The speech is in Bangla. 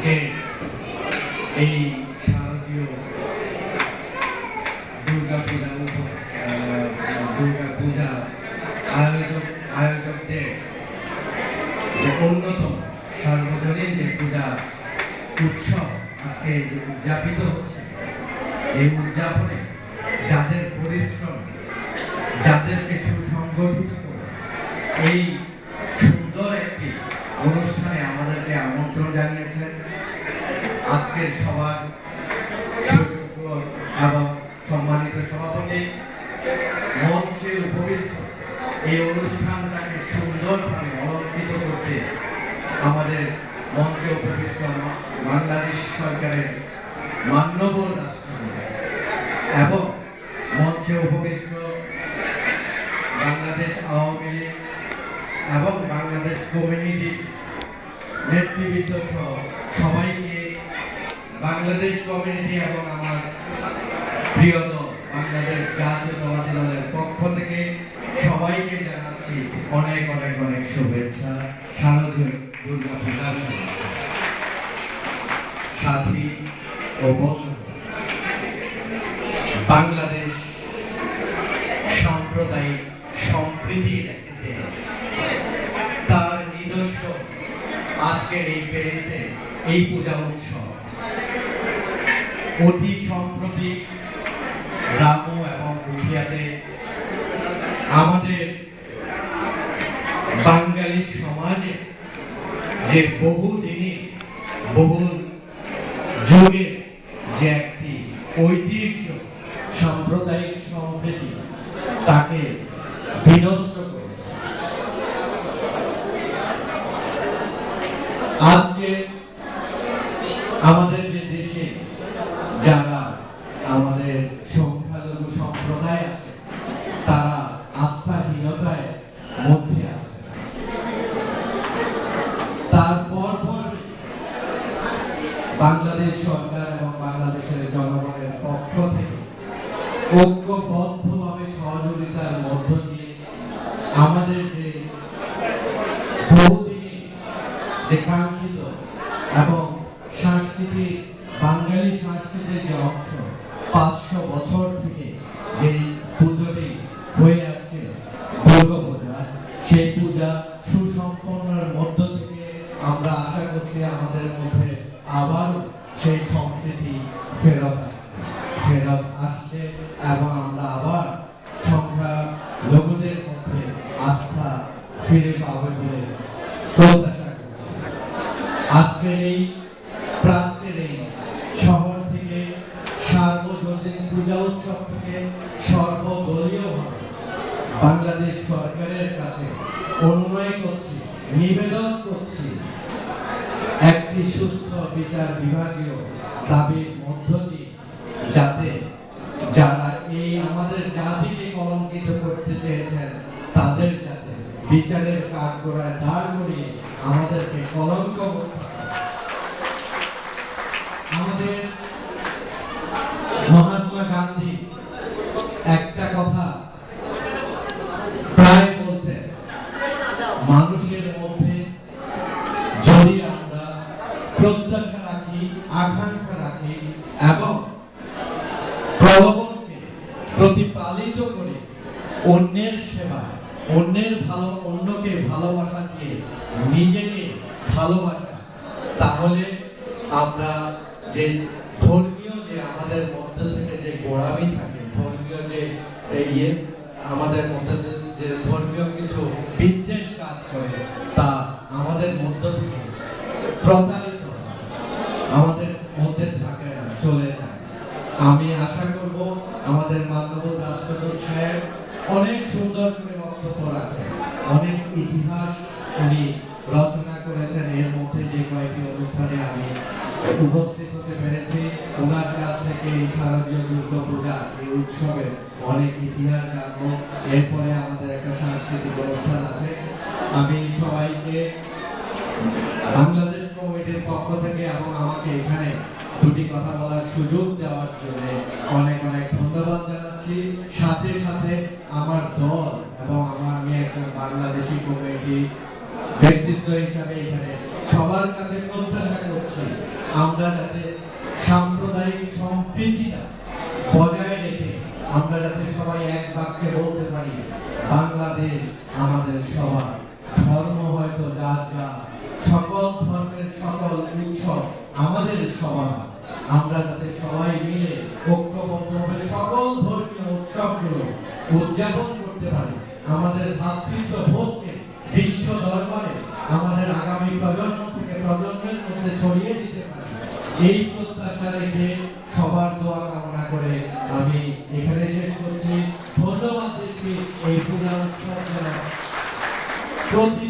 আজকে এই শারদীয় দুর্গা পূজা আয়োজকদের যে অন্যতম সার্বজনীন যে পূজা উৎসব আজকে উদযাপিত হচ্ছে, এই উদযাপনে যাদের পরিশ্রম, যাদেরকে সুসংগঠিত করে এই সুন্দর একটি অনুষ্ঠানে আমাদেরকে আমন্ত্রণ জানিয়েছেন, আজকের সবার এবং সম্মানিত সভাপতি মঞ্চে উপবিষ্ট এই অনুষ্ঠানটাকে সুন্দরভাবে অলঙ্কৃত করতে আমাদের মঞ্চে উপবিষ্ট বাংলাদেশ সরকারের মাননীয় রাষ্ট্রপতি এবং মঞ্চে উপবিষ্ট বাংলাদেশ আওয়ামী লীগ এবং বাংলাদেশ কমিউনিটি নেতৃবৃন্দ সহ সবাইকে বাংলাদেশ কমিউনিটি এবং আমার প্রিয় দল বাংলাদেশ জাতীয়তাবাদী দলের পক্ষ থেকে সবাইকে জানাচ্ছি অনেক অনেক অনেক শুভেচ্ছা, শারদীয় দুর্গা পূজার শুভেচ্ছা। সাথী ও বন্ধু, বাংলাদেশ সাম্প্রদায়িক সম্প্রীতির একটি দেশ। তার নিদর্শন আজকের এই প্যারিসে এই পূজা উৎসব। অতি সম্প্রতি গ্রাম্য এবং উখিয়াতে আমাদের বাঙালি সমাজে যে বহুদিনই বহু যুগে যে একটি ঐতিহ্য সাম্প্রদায়িক সম্প্রীতি তাকে বিনষ্ট করেছে। আজকে আমাদের যে দেশে যারা আমাদের সংখ্যালঘু সম্প্রদায় আছে তারা আস্থাহীনতায় মধ্যে আছে। তারপর বাংলাদেশ সরকার এবং বাংলাদেশের জনগণের পক্ষ থেকে ঐক্যবদ্ধভাবে সহযোগিতার মধ্য দিয়ে আমাদের যে বহুদিনে যে কাঙ্ক্ষিত এবং সাংস্কৃতিক বাঙালি সংস্কৃতির যে অংশ 500 বছর থেকে যে পুজোটি হয়ে আসছে দুর্গা পূজা, সেই পূজা সুসম্পন্নের মধ্য থেকে আমরা আশা করছি আমাদের মধ্যে আবার সেই সম্প্রীতি ফেরত আসছে এবং আমরা আবার সংখ্যা লঘুদের মধ্যে আস্থা ফিরে পাবে বলে প্রত্যাশা করছি। আজকের এই প্রাচ্যের এই শহর থেকে সার্বজনীন পূজা উৎসব থেকে সর্বদলীয়ভাবে বাংলাদেশ সরকারের কাছে অনুনয় করছি, নিবেদন করছি, একটি সুস্থ বিচার বিভাগীয় দাবির মধ্য দিয়ে যাতে যারা এই আমাদের জাতিকে কলঙ্কিত করতে চেয়েছেন তাদের যাতে বিচারের কাঠগড়ায় দাঁড় করিয়ে আমাদেরকে কলঙ্ক করতে। আমাদের মহাত্মা গান্ধী একটা কথা প্রায় বলতেন, মানুষের মধ্যে যদি আমরা প্রত্যাশা রাখি, আকাঙ্ক্ষা রাখি এবং প্রলোভনকে প্রতিপালিত করে অন্যের সেবা, অন্যকে ভালোবাসা দিয়ে নিজেকে ভালোবাসা, তাহলে আমরা যে ধর্মীয় যে আমাদের মধ্যে থেকে যে গোড়ামি থাকে, ধর্মীয় যে আমাদের মধ্যে যে ধর্মীয় কিছু বিদ্বেষ কাজ করে তা আমাদের মধ্য থেকে প্রতারিত আমাদের মধ্যে থাকে না, চলে যায়। আমি আশা করব আমাদের মাননীয় রাষ্ট্রপতি সাহেব অনেক সুন্দর করে বক্তব্য রাখেন, অনেক ইতিহাস উনি রচনা করেছেন। এর মধ্যে যে কয়েকটি অনুষ্ঠানে আমি উপস্থিত হতে পেরেছি, ওনার কাছ থেকে এই শারদীয় দুর্গা পূজা এই উৎসবে অনেক ইতিহাস জানবো। এরপরে আমাদের একটা সাংস্কৃতিক অনুষ্ঠান আছে। আমি সবাইকে বাংলাদেশ কমিটির পক্ষ থেকে এবং আমাকে এখানে দুটি কথা বলার সুযোগ দেওয়ার জন্য অনেক অনেক ধন্যবাদ জানাচ্ছি। সাথে সাথে আমার দল এবং আমি একজন বাংলাদেশি কমিটি ব্যক্তিত্ব হিসাবে এখানে সবার কাছে প্রত্যাশা করছি আমরা যাতে সাম্প্রদায়িক সম্প্রীতিটা বজায় রেখে আমরা যাতে সবাই এক বাক্যে বলতে পারি বাংলাদেশ আমাদের সবার। ধর্ম হয়তো যার যা, সকল ধর্মের সকল উৎসব আমাদের সবার। আমরা যাতে সবাই মিলে ঐক্যবদ্ধভাবে সকল ধর্মীয় উৎসবগুলো উদযাপন করতে পারি, আমাদের ভ্রাতৃত্ব বোধকে বিশ্ব দরবারে আমাদের আগামী প্রজন্ম থেকে প্রজন্মের মধ্যে ছড়িয়ে দিতে পারি, এই প্রত্যাশা রেখে সবার দোয়া কামনা করে আমি এখানে শেষ করছি। ধন্যবাদ দিচ্ছি এই পুরা উৎসব প্রতি